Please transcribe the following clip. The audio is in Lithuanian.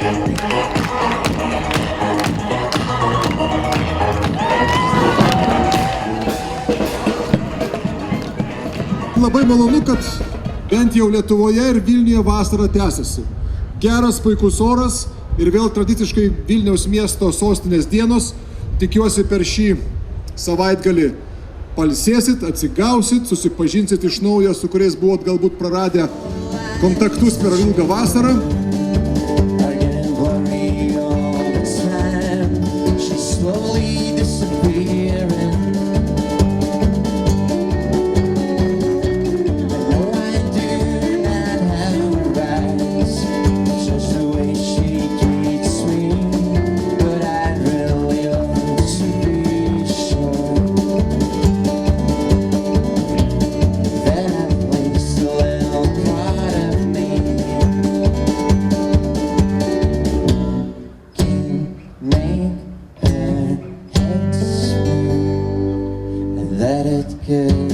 Labai malonu, kad bent jau Lietuvoje ir Vilniuje vasara tęsiasi. Geras, puikus oras ir vėl tradiciškai Vilniaus miesto sostinės dienos. Tikiuosi per šį savaitgalį pailsėsit, atsigausit, susipažinsit iš naujo, su kuriais buvot galbūt praradę kontaktus per ilgą vasarą. Let it go.